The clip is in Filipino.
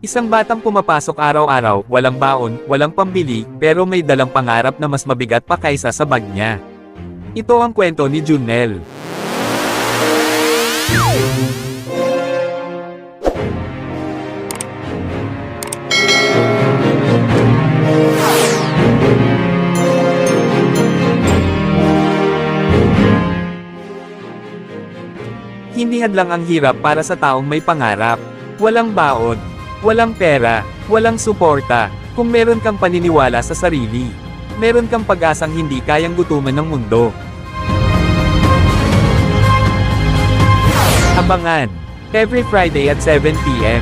Isang batang pumapasok araw-araw, walang baon, walang pambili, pero may dalang pangarap na mas mabigat pa kaysa sa bag niya. Ito ang kwento ni Junel. Hindi hadlang ang hirap para sa taong may pangarap. Walang baon, walang pera, walang suporta. Kung meron kang paniniwala sa sarili, meron kang pag-asang hindi kayang gutuman ng mundo. Abangan, every Friday at 7 p.m.